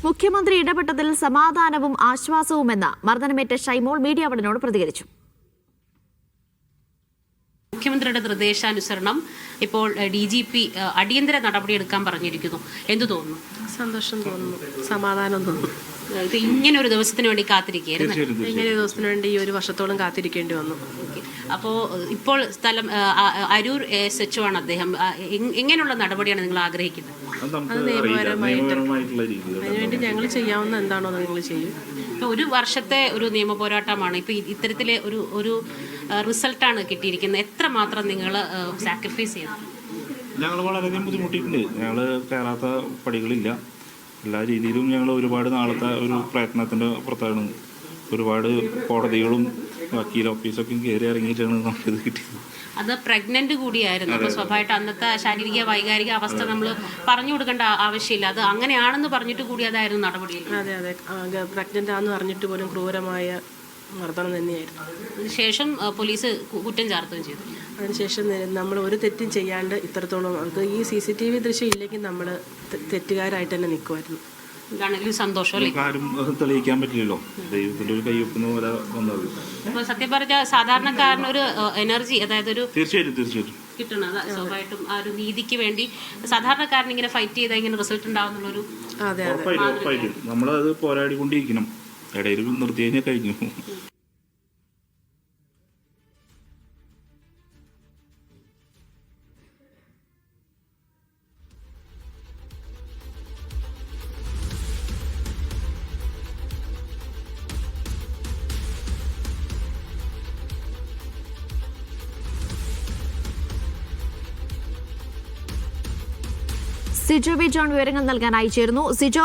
മുഖ്യമന്ത്രി ഇടപെട്ടതിൽ സമാധാനവും ആശ്വാസവുമെന്ന് മർദ്ദനമേറ്റ ഷൈമോൾ മീഡിയ വണിനോട് പ്രതികരിച്ചു. മുഖ്യമന്ത്രിയുടെ നിർദ്ദേശാനുസരണം ഇപ്പോൾ DGP അടിയന്തര നടപടിയെടുക്കാൻ പറഞ്ഞിരിക്കുന്നു. എന്തു തോന്നുന്നു? സന്തോഷം തോന്നുന്നു, സമാധാനം തോന്നുന്നു. ഇത് ഇങ്ങനെ ഒരു ദിവസത്തിന് വേണ്ടി കാത്തിരിക്കുകയായിരുന്നു. ഇങ്ങനെ ഒരു ദിവസത്തിന് വേണ്ടി ഈ ഒരു വർഷത്തോളം കാത്തിരിക്കേണ്ടി വന്നു. അപ്പോൾ ഇപ്പോൾ സ്ഥലം അരൂർ SHO ആണ് അദ്ദേഹം. എങ്ങനെയുള്ള നടപടിയാണ് നിങ്ങൾ ആഗ്രഹിക്കുന്നത്? അത് നിയമപരമായിട്ട് അതിനുവേണ്ടി ഞങ്ങൾ ചെയ്യാവുന്ന എന്താണോ നിങ്ങൾ ചെയ്യും. ഒരു വർഷത്തെ ഒരു നിയമ പോരാട്ടമാണ് ഇപ്പോൾ ഇത്തരത്തിലെ ഒരു റിസൾട്ടാണ് കിട്ടിയിരിക്കുന്നത്. എത്രമാത്രം നിങ്ങൾ സാക്രിഫൈസ് ചെയ്തു? ഞങ്ങൾ വളരെയധികം ബുദ്ധിമുട്ടിയിട്ടുണ്ട്. ഞങ്ങൾ കയറാത്ത പടികളില്ല. എല്ലാ രീതിയിലും ഞങ്ങൾ ഒരുപാട് നാളത്തെ ഒരു പ്രയത്നത്തിൻ്റെ പുറത്താണ്. ഒരുപാട് കോടതികളും വക്കീൽ ഓഫീസൊക്കെ കയറി ഇറങ്ങിയിട്ടാണ് നമുക്കിത് കിട്ടിയത്. അത് പ്രഗ്നന്റ് കൂടിയായിരുന്നു. അപ്പോൾ സ്വാഭാവികമായിട്ട് അന്നത്തെ ശാരീരിക വൈകാരിക അവസ്ഥ നമ്മൾ പറഞ്ഞു കൊടുക്കേണ്ട ആവശ്യമില്ല. അത് അങ്ങനെയാണെന്ന് പറഞ്ഞിട്ട് കൂടി അതായിരുന്നു നടപടി. അതെ അതെ, പ്രഗ്നന്റ് ആണെന്ന് പറഞ്ഞിട്ട് പോലും ക്രൂരമായ മർദ്ദനം തന്നെയായിരുന്നു. അതിനുശേഷം പോലീസ് കുറ്റം ചാർത്തുകയും ചെയ്തു. അതിനുശേഷം നമ്മൾ ഒരു തെറ്റും ചെയ്യാണ്ട് ഇത്രത്തോളം അത് ഈ CCTV ദൃശ്യം ഇല്ലെങ്കിൽ നമ്മൾ തെറ്റുകാരായിട്ട് തന്നെ നിൽക്കുമായിരുന്നു. ഇതാണെങ്കിലും സന്തോഷം അല്ലേ? ആരും തെളിയിക്കാൻ പറ്റില്ലല്ലോ, ദൈവത്തിൻ്റെ ഒരു കൈയൊക്കുന്ന പോലെ വന്നത്. അപ്പോൾ സത്യം പറഞ്ഞാൽ സാധാരണക്കാരനൊരു എനർജി, അതായത് ഒരു തീർച്ചയായിട്ടും കിട്ടണം. സ്വാഭാവികമായിട്ടും ആ ഒരു നീതിക്ക് വേണ്ടി സാധാരണക്കാരൻ ഇങ്ങനെ ഫൈറ്റ് ചെയ്താൽ ഇങ്ങനെ റിസൾട്ട് ഉണ്ടാവുന്നുള്ളൊരു ഉറപ്പായിട്ടും നമ്മളത് പോരാടിക്കൊണ്ടിരിക്കണം. ഇടയിൽ നിർത്തി കഴിഞ്ഞാൽ കഴിഞ്ഞു. സിജോ ബി ജോൺ വിവരങ്ങൾ നൽകാനായി ചേരുന്നു. സിജോ,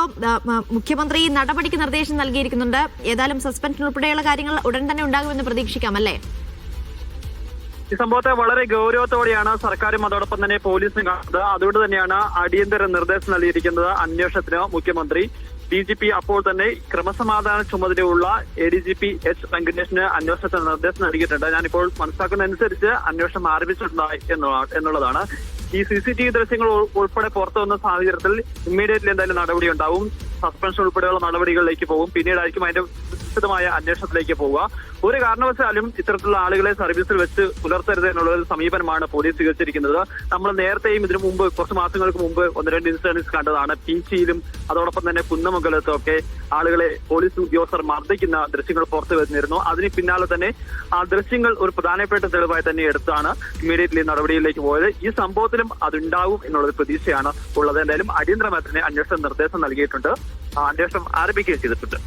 മുഖ്യമന്ത്രി നടപടിക്ക് നിർദ്ദേശം നൽകിയിരിക്കുന്നുണ്ട്. ഏതായാലും സസ്പെൻഷൻ ഉൾപ്പെടെയുള്ള കാര്യങ്ങൾ ഉടൻ തന്നെ ഉണ്ടാകുമെന്ന് പ്രതീക്ഷിക്കാമല്ലേ? ഈ സംഭവത്തെ വളരെ ഗൗരവത്തോടെയാണ് സർക്കാരും അതോടൊപ്പം തന്നെ പോലീസും കാണുന്നത്. അതുകൊണ്ട് തന്നെയാണ് അടിയന്തര നിർദ്ദേശം നൽകിയിരിക്കുന്നത് അന്വേഷണത്തിന് മുഖ്യമന്ത്രി. DGP അപ്പോൾ തന്നെ ക്രമസമാധാന ചുമതലയുള്ള ADGP H വെങ്കടേഷിന് അന്വേഷണത്തിന് നിർദ്ദേശം നൽകിയിട്ടുണ്ട്. ഞാനിപ്പോൾ മനസ്സിലാക്കുന്നതനുസരിച്ച് അന്വേഷണം ആരംഭിച്ചിട്ടുണ്ടായി എന്നുള്ളതാണ്. ഈ CCTV ദൃശ്യങ്ങൾ ഉൾപ്പെടെ പുറത്തു വന്ന സാഹചര്യത്തിൽ ഇമ്മീഡിയറ്റ്ലി എന്തായാലും നടപടി ഉണ്ടാവും. സസ്പെൻഷൻ ഉൾപ്പെടെയുള്ള നടപടികളിലേക്ക് പോകും. പിന്നീടായിരിക്കും അതിന്റെ വിശദമായ അന്വേഷണത്തിലേക്ക് പോവുക. ഒരു കാരണവശാലും ഇത്തരത്തിലുള്ള ആളുകളെ സർവീസിൽ വെച്ച് പുലർത്തരുത് എന്നുള്ള ഒരു സമീപനമാണ് പോലീസ് സ്വീകരിച്ചിരിക്കുന്നത്. നമ്മൾ നേരത്തെയും ഇതിനു മുമ്പ് കുറച്ച് മാസങ്ങൾക്ക് മുമ്പ് 1-2 ഇൻസിഡൻസ് കണ്ടതാണ്. പീച്ചിയിലും അതോടൊപ്പം തന്നെ കുന്നമംഗലത്തും ഒക്കെ ആളുകളെ പോലീസ് ഉദ്യോഗസ്ഥർ മർദ്ദിക്കുന്ന ദൃശ്യങ്ങൾ പുറത്തു വന്നിരുന്നു. അതിന് പിന്നാലെ തന്നെ ആ ദൃശ്യങ്ങൾ ഒരു പ്രധാനപ്പെട്ട തെളിവായി തന്നെ എടുത്താണ് ഇമ്മീഡിയറ്റ്ലി നടപടിയിലേക്ക് പോയത്. ഈ സംഭവത്തിലും അതുണ്ടാവും എന്നുള്ളൊരു പ്രതീക്ഷയാണ് ഉള്ളത്. എന്തായാലും അടിയന്തരമായി തന്നെ അന്വേഷണ നിർദ്ദേശം നൽകിയിട്ടുണ്ട്. അന്വേഷണം ആരംഭിക്കുകയും ചെയ്തിട്ടുണ്ട്.